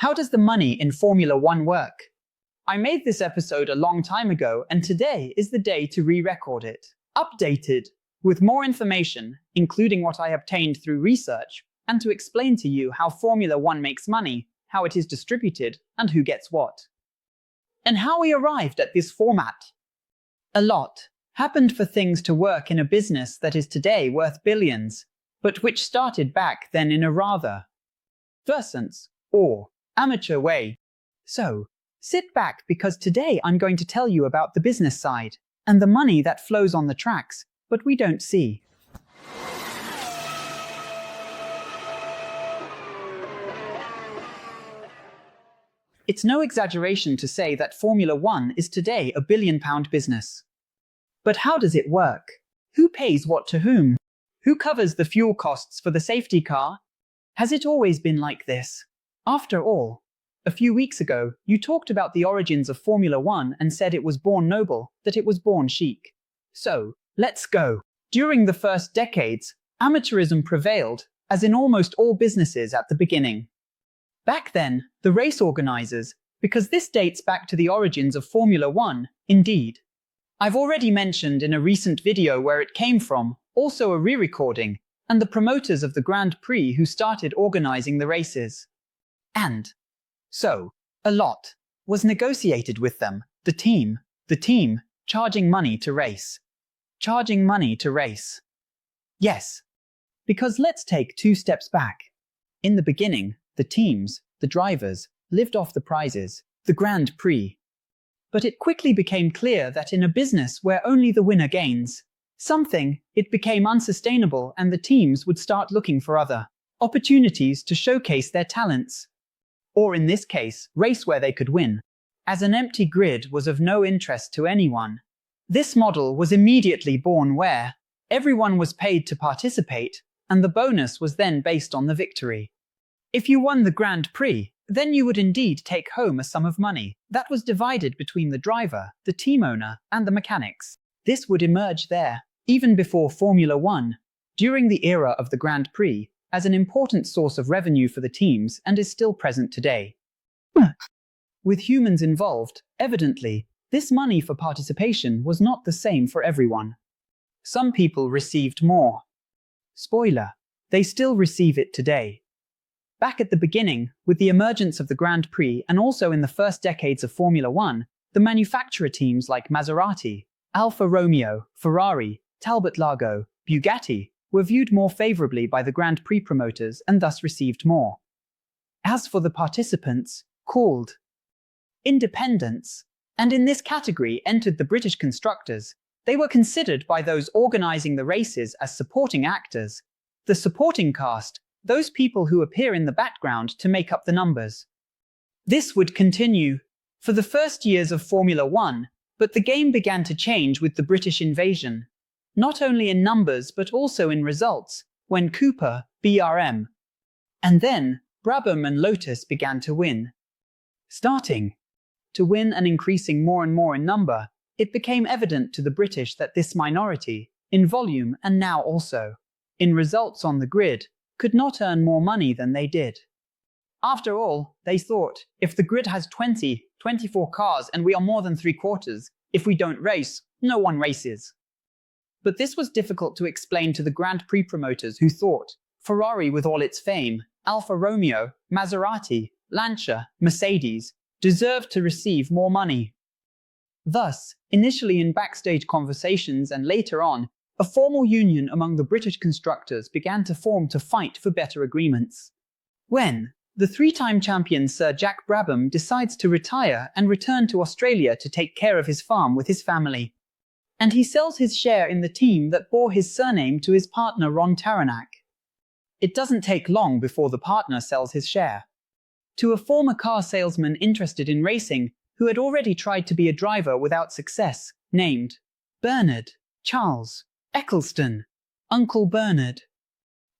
How does the money in Formula One work? I made this episode a long time ago, and today is the day to re-record it, updated, with more information, including what I obtained through research, and to explain to you how Formula One makes money, how it is distributed, and who gets what. And how we arrived at this format. A lot happened for things to work in a business that is today worth billions, but which started back then in a rather 𝘾𝙤𝙥𝙮𝙧𝙞𝙜𝙝 or amateur way. So, sit back because today I'm going to tell you about the business side and the money that flows on the tracks, but we don't see. It's no exaggeration to say that Formula One is today a billion-pound business. But how does it work? Who pays what to whom? Who covers the fuel costs for the safety car? Has it always been like this? After all, a few weeks ago, you talked about the origins of Formula One and said it was born noble, that it was born chic. So, let's go. During the first decades, amateurism prevailed, as in almost all businesses at the beginning. Back then, the race organizers, because this dates back to the origins of Formula One, indeed. I've already mentioned in a recent video where it came from, also a re-recording, and the promoters of the Grand Prix who started organizing the races. And so, a lot was negotiated with them, the team, charging money to race. Charging money to race. Yes, because let's take 2 steps back. In the beginning, the teams, the drivers, lived off the prizes, the Grand Prix. But it quickly became clear that in a business where only the winner gains, it became unsustainable and the teams would start looking for other opportunities to showcase their talents. Or in this case, race where they could win. As an empty grid was of no interest to anyone. This model was immediately born where everyone was paid to participate, and the bonus was then based on the victory. If you won the Grand Prix, then you would indeed take home a sum of money that was divided between the driver, the team owner, and the mechanics. This would emerge there, even before Formula One, during the era of the Grand Prix, as an important source of revenue for the teams and is still present today. With humans involved, evidently, this money for participation was not the same for everyone. Some people received more. Spoiler, they still receive it today. Back at the beginning, with the emergence of the Grand Prix and also in the first decades of Formula One, the manufacturer teams like Maserati, Alfa Romeo, Ferrari, Talbot Lago, Bugatti were viewed more favorably by the Grand Prix promoters and thus received more. As for the participants, called independents, and in this category entered the British constructors, they were considered by those organizing the races as supporting actors. The supporting cast, those people who appear in the background to make up the numbers. This would continue for the first years of Formula One, but the game began to change with the British invasion. Not only in numbers but also in results, when Cooper, BRM, and then Brabham and Lotus began to win. Starting to win and increasing more and more in number, it became evident to the British that this minority, in volume and now also in results on the grid, could not earn more money than they did. After all, they thought, if the grid has 24 cars and we are more than 3/4, if we don't race, no one races. But this was difficult to explain to the Grand Prix promoters who thought Ferrari with all its fame, Alfa Romeo, Maserati, Lancia, Mercedes, deserved to receive more money. Thus, initially in backstage conversations and later on, a formal union among the British constructors began to form to fight for better agreements. When the 3-time champion Sir Jack Brabham decides to retire and return to Australia to take care of his farm with his family. And he sells his share in the team that bore his surname to his partner Ron Taranach. It doesn't take long before the partner sells his share to a former car salesman interested in racing who had already tried to be a driver without success, named Bernard Charles Eccleston, Uncle Bernard.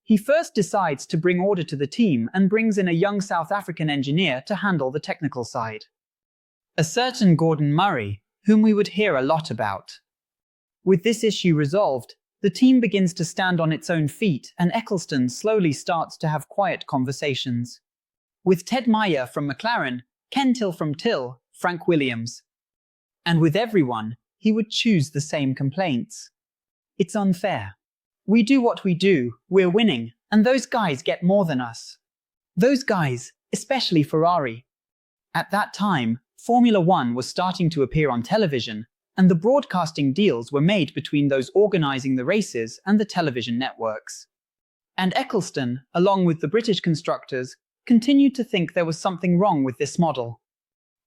He first decides to bring order to the team and brings in a young South African engineer to handle the technical side. A certain Gordon Murray, whom we would hear a lot about. With this issue resolved, the team begins to stand on its own feet and Eccleston slowly starts to have quiet conversations. with Ted Meyer from McLaren, Ken Till from Till, Frank Williams. And with everyone, he would choose the same complaints. It's unfair. We do what we do, we're winning, and those guys get more than us. Those guys, especially Ferrari. At that time, Formula One was starting to appear on television, and the broadcasting deals were made between those organizing the races and the television networks. And Eccleston, along with the British constructors, continued to think there was something wrong with this model.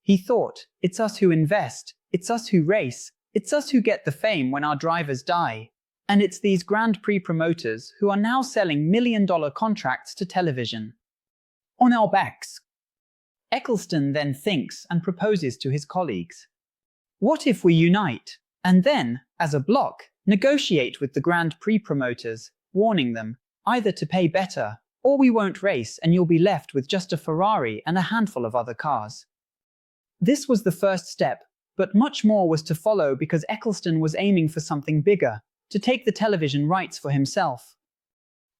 He thought, it's us who invest, it's us who race, it's us who get the fame when our drivers die, and it's these Grand Prix promoters who are now selling million-dollar contracts to television. On our backs. Eccleston then thinks and proposes to his colleagues. What if we unite, and then, as a bloc, negotiate with the Grand Prix promoters, warning them, either to pay better, or we won't race and you'll be left with just a Ferrari and a handful of other cars. This was the first step, but much more was to follow because Eccleston was aiming for something bigger, to take the television rights for himself.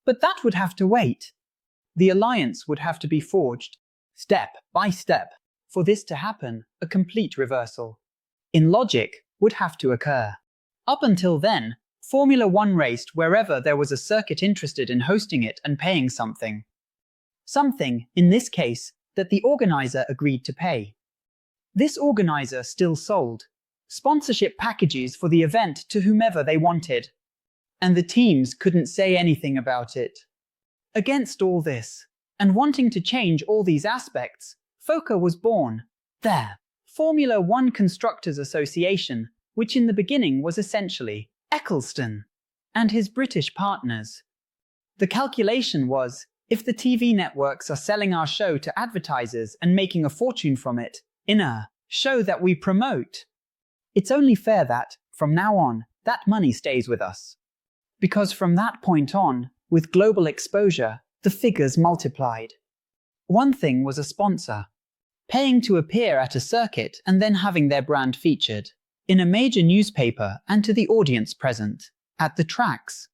But that would have to wait. The alliance would have to be forged, step by step. For this to happen, a complete reversal, in logic, would have to occur. Up until then, Formula One raced wherever there was a circuit interested in hosting it and paying something. Something, in this case, that the organizer agreed to pay. This organizer still sold sponsorship packages for the event to whomever they wanted. And the teams couldn't say anything about it. Against all this, and wanting to change all these aspects, FOCA was born. There, Formula One Constructors Association, which in the beginning was essentially Eccleston and his British partners. The calculation was, if the TV networks are selling our show to advertisers and making a fortune from it, in a show that we promote, it's only fair that, from now on, that money stays with us. Because from that point on, with global exposure, the figures multiplied. One thing was a sponsor, paying to appear at a circuit and then having their brand featured in a major newspaper and to the audience present at the tracks.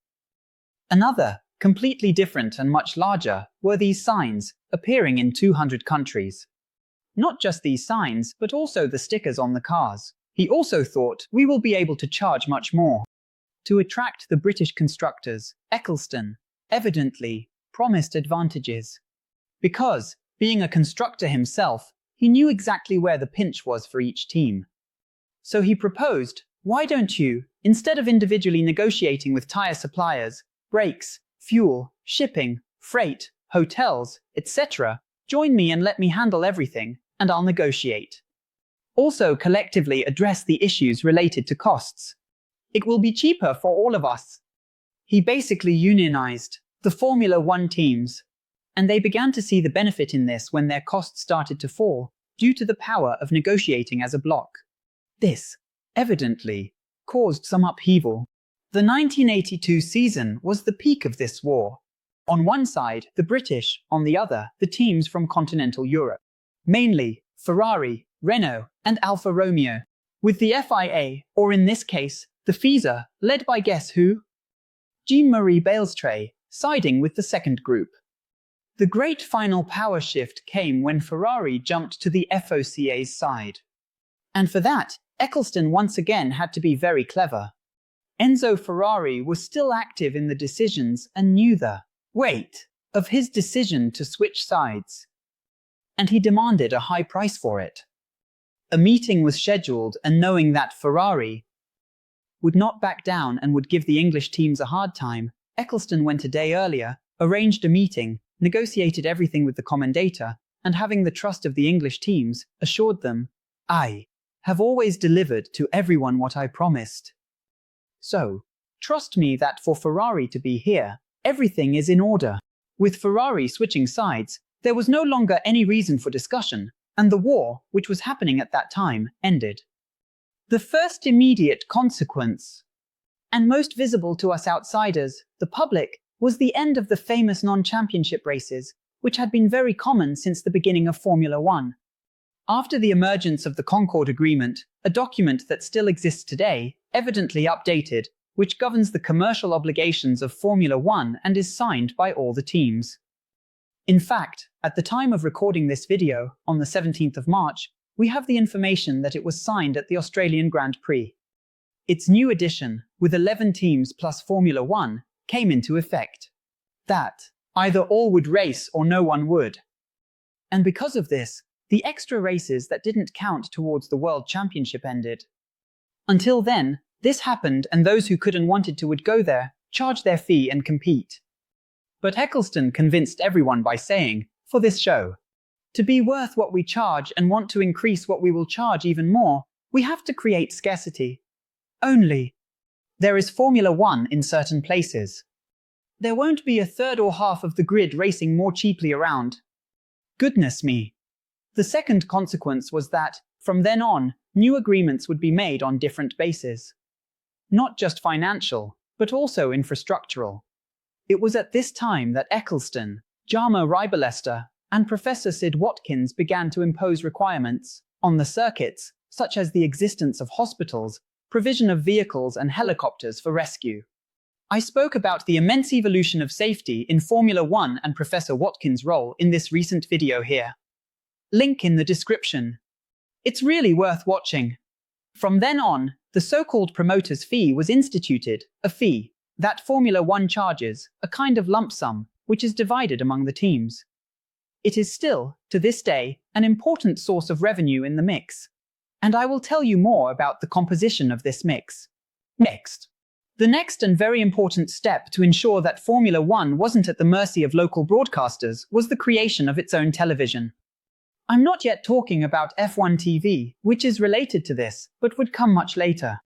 Another, completely different and much larger, were these signs, appearing in 200 countries. Not just these signs, but also the stickers on the cars. He also thought, we will be able to charge much more. To attract the British constructors, Eccleston, evidently, promised advantages. Because, being a constructor himself, he knew exactly where the pinch was for each team. So he proposed, why don't you, instead of individually negotiating with tyre suppliers, brakes, fuel, shipping, freight, hotels, etc., join me and let me handle everything, and I'll negotiate. Also collectively address the issues related to costs. It will be cheaper for all of us. He basically unionized the Formula One teams, and they began to see the benefit in this when their costs started to fall, due to the power of negotiating as a bloc. This, evidently, caused some upheaval. The 1982 season was the peak of this war. On one side, the British, on the other, the teams from continental Europe. Mainly, Ferrari, Renault, and Alfa Romeo, with the FIA, or in this case, the FISA, led by guess who? 𝘾𝙤𝙥𝙮𝙧𝙞𝙜𝙝, siding with the second group. The great final power shift came when Ferrari jumped to the FOCA's side. And for that, Eccleston once again had to be very clever. Enzo Ferrari was still active in the decisions and knew the weight of his decision to switch sides. And he demanded a high price for it. A meeting was scheduled, and knowing that Ferrari would not back down and would give the English teams a hard time, Eccleston went a day earlier, arranged a meeting, negotiated everything with the commentator, and having the trust of the English teams, assured them, I have always delivered to everyone what I promised. So, trust me that for Ferrari to be here, everything is in order. With Ferrari switching sides, there was no longer any reason for discussion, and the war, which was happening at that time, ended. The first immediate consequence, and most visible to us outsiders, the public, was the end of the famous non-championship races, which had been very common since the beginning of Formula One. After the emergence of the Concorde Agreement, a document that still exists today, evidently updated, which governs the commercial obligations of Formula One and is signed by all the teams. In fact, at the time of recording this video, on the 17th of March, we have the information that it was signed at the Australian Grand Prix. Its new edition, with 11 teams plus Formula One, came into effect. That either all would race or no one would. And because of this, the extra races that didn't count towards the World Championship ended. Until then, this happened and those who could and wanted to would go there, charge their fee and compete. But Eccleston convinced everyone by saying, for this show, to be worth what we charge and want to increase what we will charge even more, we have to create scarcity. Only. There is Formula One in certain places. There won't be a third or half of the grid racing more cheaply around. Goodness me. The second consequence was that, from then on, new agreements would be made on different bases. Not just financial, but also infrastructural. It was at this time that Eccleston, 𝘾𝙤𝙥𝙮𝙧𝙞𝙜𝙝, and Professor Sid Watkins began to impose requirements on the circuits, such as the existence of hospitals, provision of vehicles and helicopters for rescue. I spoke about the immense evolution of safety in Formula One and Professor Watkins' role in this recent video here. Link in the description. It's really worth watching. From then on, the so-called promoter's fee was instituted, a fee that Formula One charges, a kind of lump sum, which is divided among the teams. It is still, to this day, an important source of revenue in the mix. And I will tell you more about the composition of this mix. Next. The next and very important step to ensure that Formula One wasn't at the mercy of local broadcasters was the creation of its own television. I'm not yet talking about F1 TV, which is related to this, but would come much later.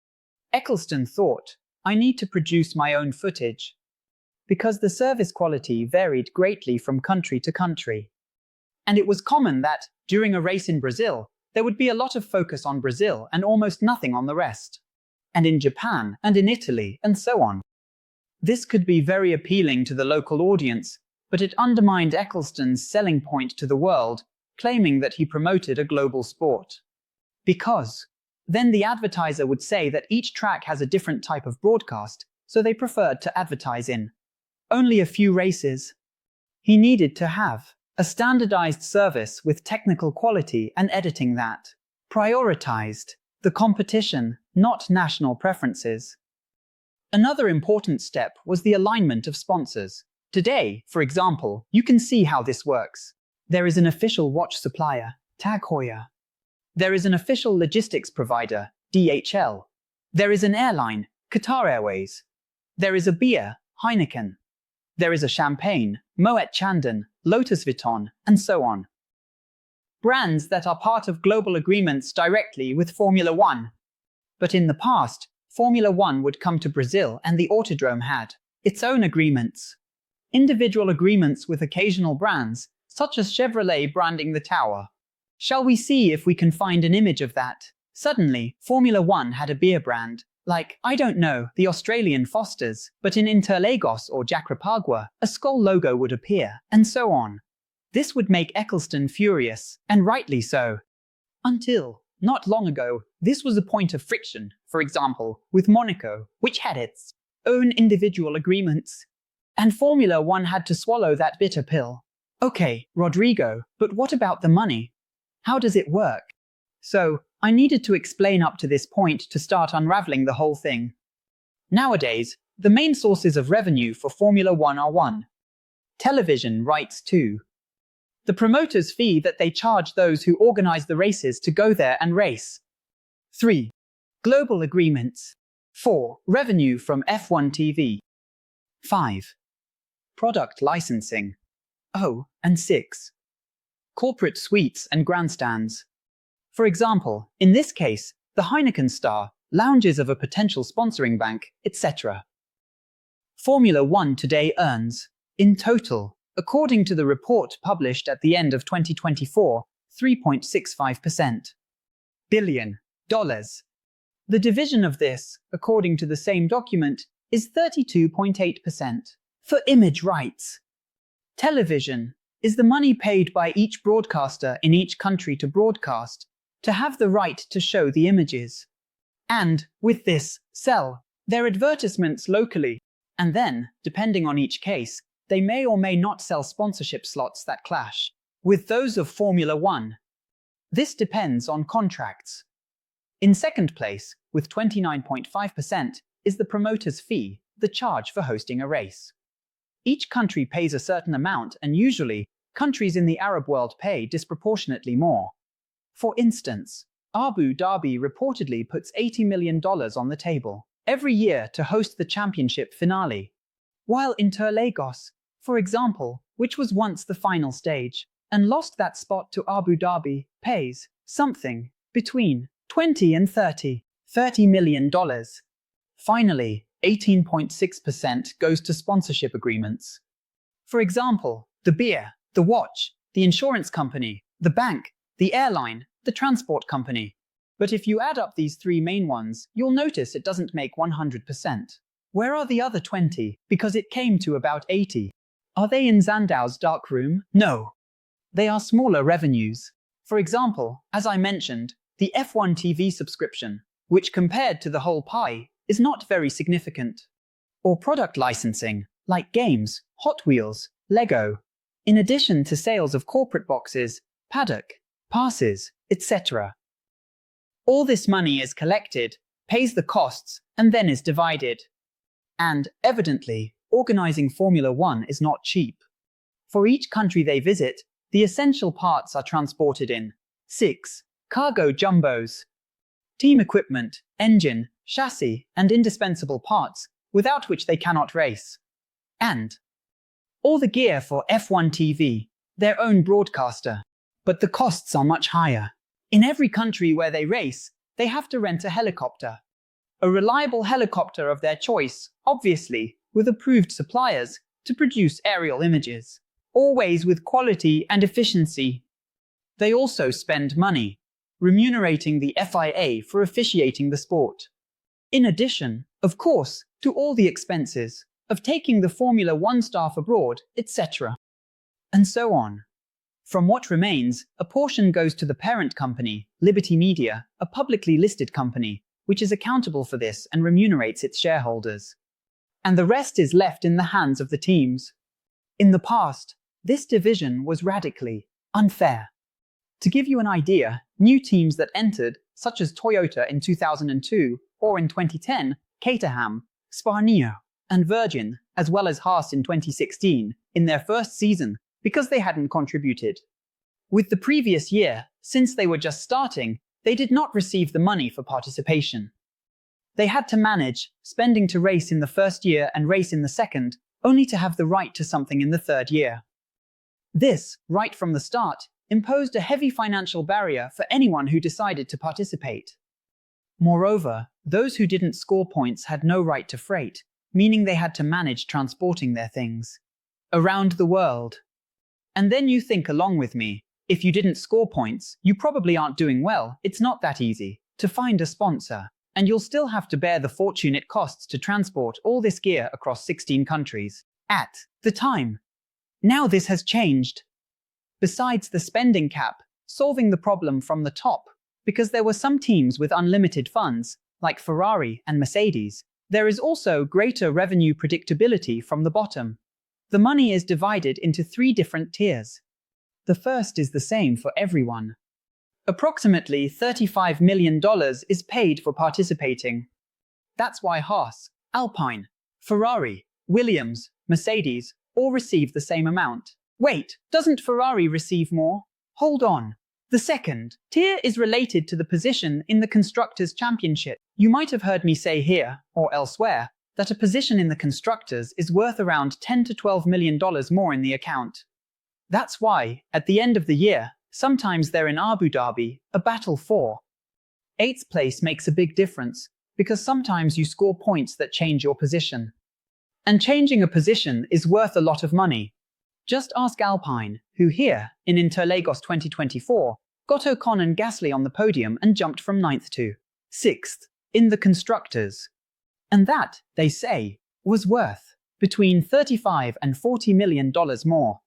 Eccleston thought, I need to produce my own footage. Because the service quality varied greatly from country to country. And it was common that, during a race in Brazil, there would be a lot of focus on Brazil and almost nothing on the rest. And in Japan, and in Italy, and so on. This could be very appealing to the local audience, but it undermined Eccleston's selling point to the world, claiming that he promoted a global sport. Because then the advertiser would say that each track has a different type of broadcast, so they preferred to advertise in only a few races. He needed to have a standardized service with technical quality and editing that prioritized the competition, not national preferences. Another important step was the alignment of sponsors. Today, for example, you can see how this works. There is an official watch supplier, TAG Heuer. There is an official logistics provider, DHL. There is an airline, Qatar Airways. There is a beer, Heineken. There is a champagne, Moet Chandon, Lotus Vuitton, and so on. Brands that are part of global agreements directly with Formula One. But in the past, Formula One would come to Brazil and the Autodrome had its own agreements. Individual agreements with occasional brands, such as Chevrolet branding the tower. Shall we see if we can find an image of that? Suddenly, Formula One had a beer brand, like, I don't know, the Australian Fosters, but in Interlagos or Jacarepaguá, a skull logo would appear, and so on. This would make Eccleston furious, and rightly so. Until, not long ago, this was a point of friction, for example, with Monaco, which had its own individual agreements. And Formula One had to swallow that bitter pill. Okay, Rodrigo, but what about the money? How does it work? So, I needed to explain up to this point to start unraveling the whole thing. Nowadays, the main sources of revenue for Formula One are 1. Television rights 2. The promoter's fee that they charge those who organize the races to go there and race. 3. Global agreements. 4. Revenue from F1 TV. 5. Product licensing. And 6. Corporate suites and grandstands. For example, in this case, the Heineken Star, lounges of a potential sponsoring bank, etc. Formula One today earns, in total, according to the report published at the end of 2024, $3.65 billion. The division of this, according to the same document, is 32.8%. For image rights. Television is the money paid by each broadcaster in each country to broadcast, to have the right to show the images. And, with this, sell their advertisements locally, and then, depending on each case, they may or may not sell sponsorship slots that clash with those of Formula One. This depends on contracts. In second place, with 29.5%, is the promoter's fee, the charge for hosting a race. Each country pays a certain amount, and usually, countries in the Arab world pay disproportionately more. For instance, Abu Dhabi reportedly puts $80 million on the table every year to host the championship finale, while 𝘾𝙤𝙥𝙮𝙧𝙞𝙜𝙤, for example, which was once the final stage, and lost that spot to Abu Dhabi, pays something between $20 and $30 million. Finally, 18.6% goes to sponsorship agreements. For example, the beer, the watch, the insurance company, the bank, the airline, the transport company. But if you add up these three main ones, you'll notice it doesn't make 100%. Where are the other 20? Because it came to about 80. Are they in Sandow's dark room? No. They are smaller revenues. For example, as I mentioned, the F1 TV subscription, which compared to the whole pie, is not very significant. Or product licensing, like games, Hot Wheels, Lego, in addition to sales of corporate boxes, paddock, passes, etc. All this money is collected, pays the costs, and then is divided. And, evidently, organizing Formula One is not cheap. For each country they visit, the essential parts are transported in 6 cargo jumbos. Team equipment, engine, chassis, and indispensable parts, without which they cannot race. And all the gear for F1 TV, their own broadcaster. But the costs are much higher. In every country where they race, they have to rent a helicopter. A reliable helicopter of their choice, obviously, with approved suppliers, to produce aerial images. Always with quality and efficiency. They also spend money, remunerating the FIA for officiating the sport. In addition, of course, to all the expenses of taking the Formula One staff abroad, etc. And so on. From what remains, a portion goes to the parent company, Liberty Media, a publicly listed company, which is accountable for this and remunerates its shareholders. And the rest is left in the hands of the teams. In the past, this division was radically unfair. To give you an idea, new teams that entered, such as Toyota in 2002 or in 2010, Caterham, Spanier, and Virgin, as well as Haas in 2016, in their first season, because they hadn't contributed. With the previous year, since they were just starting, they did not receive the money for participation. They had to manage, spending to race in the first year and race in the second, only to have the right to something in the third year. This, right from the start, imposed a heavy financial barrier for anyone who decided to participate. Moreover, those who didn't score points had no right to freight, meaning they had to manage transporting their things around the world. And then you think along with me, if you didn't score points, you probably aren't doing well. It's not that easy to find a sponsor, and you'll still have to bear the fortune it costs to transport all this gear across 16 countries at the time. Now this has changed. Besides the spending cap, solving the problem from the top, because there were some teams with unlimited funds, like Ferrari and Mercedes, there is also greater revenue predictability from the bottom. The money is divided into 3 different tiers. The first is the same for everyone. Approximately $35 million is paid for participating. That's why Haas, Alpine, Ferrari, Williams, Mercedes all receive the same amount. Wait, doesn't Ferrari receive more? Hold on. The second tier is related to the position in the Constructors' Championship. You might have heard me say here, or elsewhere, that a position in the Constructors is worth around $10 to $12 million more in the account. That's why, at the end of the year, sometimes they're in Abu Dhabi, a battle for 8th place makes a big difference, because sometimes you score points that change your position. And changing a position is worth a lot of money. Just ask Alpine, who here, in 𝘾𝙤𝙥𝙮𝙧 2024, got Ocon and Gasly on the podium and jumped from 9th to 6th in the Constructors. And that, they say, was worth between $35 and $40 million more.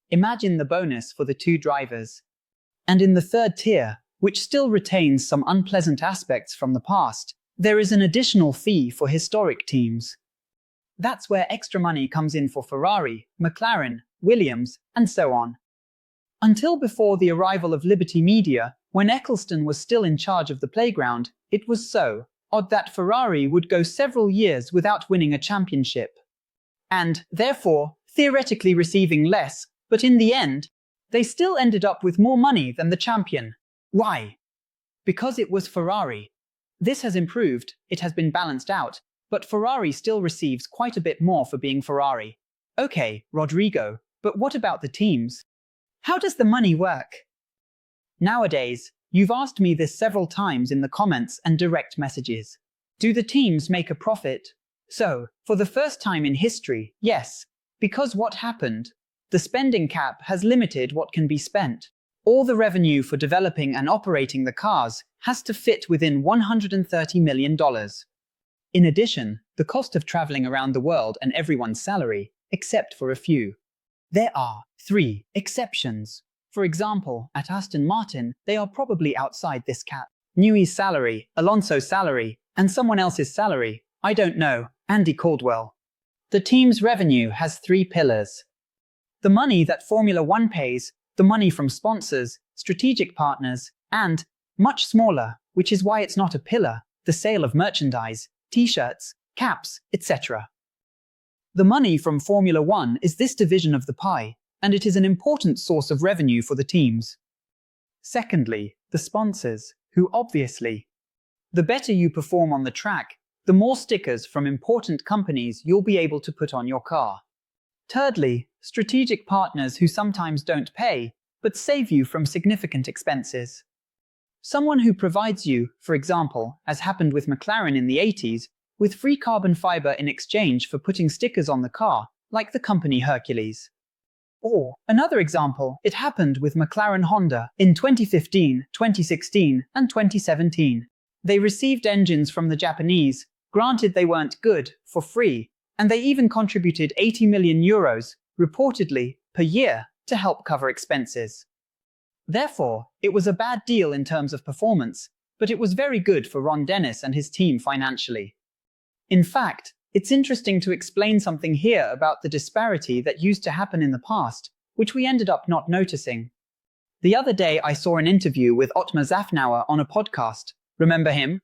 Imagine the bonus for the 2 drivers. And in the third tier, which still retains some unpleasant aspects from the past, there is an additional fee for historic teams. That's where extra money comes in for Ferrari, McLaren, Williams, and so on. Until before the arrival of Liberty Media, when Eccleston was still in charge of the playground, it was so odd that Ferrari would go several years without winning a championship. And, therefore, theoretically receiving less, but in the end, they still ended up with more money than the champion. Why? Because it was Ferrari. This has improved, it has been balanced out, but Ferrari still receives quite a bit more for being Ferrari. Okay, Rodrigo, but what about the teams? How does the money work? Nowadays, you've asked me this several times in the comments and direct messages. Do the teams make a profit? So, for the first time in history, yes. Because what happened? The spending cap has limited what can be spent. All the revenue for developing and operating the cars has to fit within $130 million. In addition, the cost of traveling around the world and everyone's salary, except for a few. There are 3 exceptions. For example, at Aston Martin, they are probably outside this cap. Newey's salary, Alonso's salary, and someone else's salary, I don't know, Andy Caldwell. The team's revenue has 3 pillars. The money that Formula One pays, the money from sponsors, strategic partners, and, much smaller, which is why it's not a pillar, the sale of merchandise, t-shirts, caps, etc. The money from Formula One is this division of the pie, and it is an important source of revenue for the teams. Secondly, the sponsors, who obviously, the better you perform on the track, the more stickers from important companies you'll be able to put on your car. Thirdly, strategic partners who sometimes don't pay, but save you from significant expenses. Someone who provides you, for example, as happened with McLaren in the 80s, with free carbon fiber in exchange for putting stickers on the car, like the company Hercules. Or, another example, it happened with McLaren Honda in 2015, 2016, and 2017. They received engines from the Japanese, granted they weren't good, for free, and they even contributed €80 million, reportedly, per year, to help cover expenses. Therefore, it was a bad deal in terms of performance, but it was very good for Ron Dennis and his team financially. In fact, it's interesting to explain something here about the disparity that used to happen in the past, which we ended up not noticing. The other day I saw an interview with Otmar Szafnauer on a podcast. Remember him?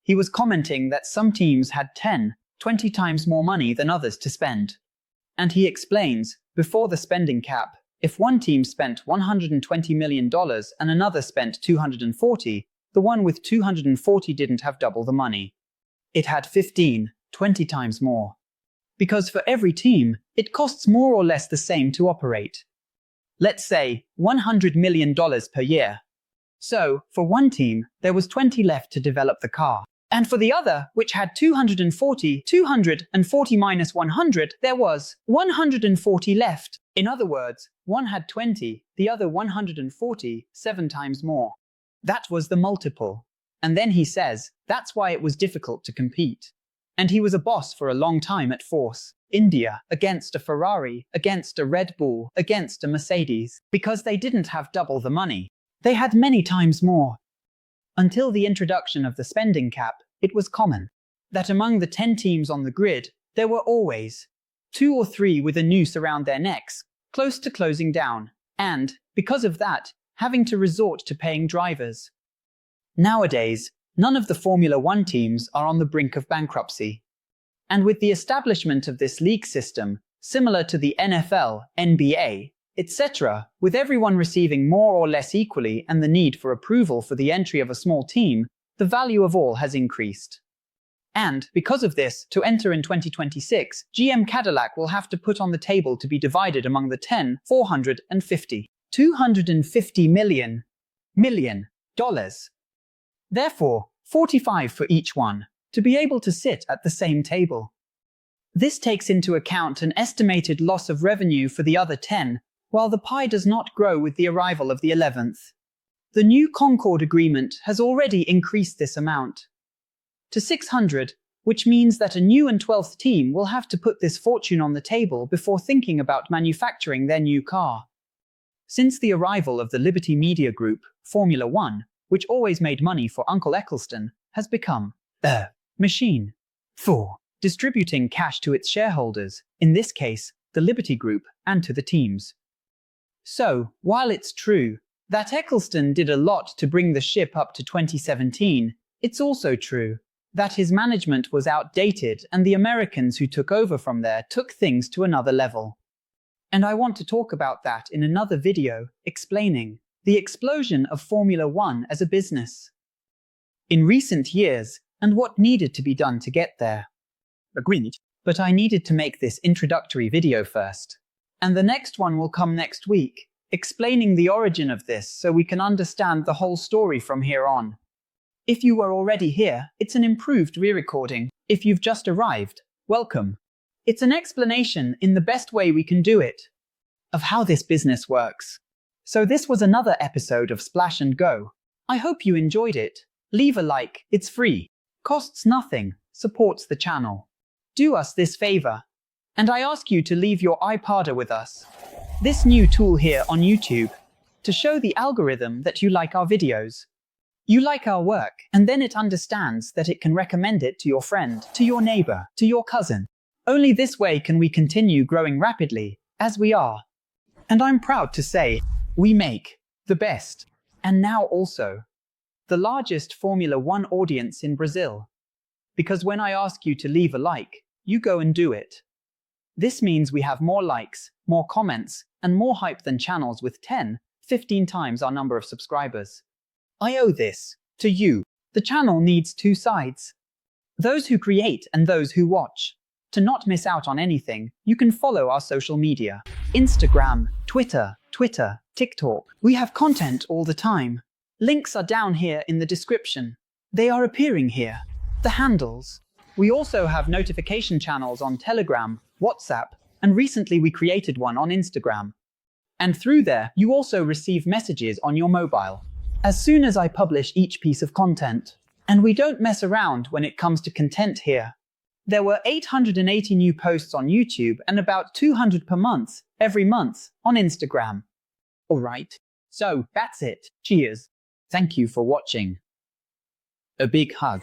He was commenting that some teams had 10, 20 times more money than others to spend. And he explains, before the spending cap, if one team spent $120 million and another spent $240, the one with $240 didn't have double the money. It had 15, 20 times more. Because for every team, it costs more or less the same to operate. Let's say $100 million per year. So, for one team, there was 20 left to develop the car. And for the other, which had 240 minus 100, there was 140 left. In other words, one had 20, the other 140, 7 times more. That was the multiple. And then he says, that's why it was difficult to compete. And he was a boss for a long time at Force India, against a Ferrari, against a Red Bull, against a Mercedes, because they didn't have double the money. They had many times more. Until the introduction of the spending cap, it was common that among the 10 teams on the grid, there were always 2 or 3 with a noose around their necks, close to closing down, and, because of that, having to resort to paying drivers. Nowadays, none of the Formula One teams are on the brink of bankruptcy. And with the establishment of this league system, similar to the NFL, NBA, etc., with everyone receiving more or less equally and the need for approval for the entry of a small team, the value of all has increased. And, because of this, to enter in 2026, GM Cadillac will have to put on the table to be divided among the 10, $250 million. Therefore, 45 for each one, to be able to sit at the same table. This takes into account an estimated loss of revenue for the other 10, while the pie does not grow with the arrival of the 11th. The new Concord Agreement has already increased this amount to 600, which means that a new and 12th team will have to put this fortune on the table before thinking about manufacturing their new car. Since the arrival of the Liberty Media Group, Formula One, which always made money for Uncle Eccleston, has become a machine for distributing cash to its shareholders, in this case, the Liberty Group, and to the teams. So, while it's true that Eccleston did a lot to bring the ship up to 2017, it's also true that his management was outdated and the Americans who took over from there took things to another level. And I want to talk about that in another video, explaining the explosion of Formula One as a business in recent years and what needed to be done to get there. Agreed. But I needed to make this introductory video first. And the next one will come next week, explaining the origin of this so we can understand the whole story from here on. If you were already here, it's an improved re-recording. If you've just arrived, welcome. It's an explanation in the best way we can do it of how this business works. So this was another episode of Splash and Go. I hope you enjoyed it. Leave a like, it's free, costs nothing, supports the channel. Do us this favor, and I ask you to leave your 𝘖𝙙𝙙 with us, this new tool here on YouTube, to show the algorithm that you like our videos. You like our work, and then it understands that it can recommend it to your friend, to your neighbor, to your cousin. Only this way can we continue growing rapidly, as we are. And I'm proud to say, we make the best, and now also the largest Formula One audience in Brazil. Because when I ask you to leave a like, you go and do it. This means we have more likes, more comments, and more hype than channels with 10, 15 times our number of subscribers. I owe this to you. The channel needs two sides. Those who create and those who watch. To not miss out on anything, you can follow our social media. Instagram, Twitter, TikTok. We have content all the time. Links are down here in the description. They are appearing here. The handles. We also have notification channels on Telegram, WhatsApp, and recently we created one on Instagram. And through there, you also receive messages on your mobile as soon as I publish each piece of content. And we don't mess around when it comes to content here. There were 880 new posts on YouTube and about 200 per month, every month, on Instagram. Alright, so that's it. Cheers. Thank you for watching. A big hug.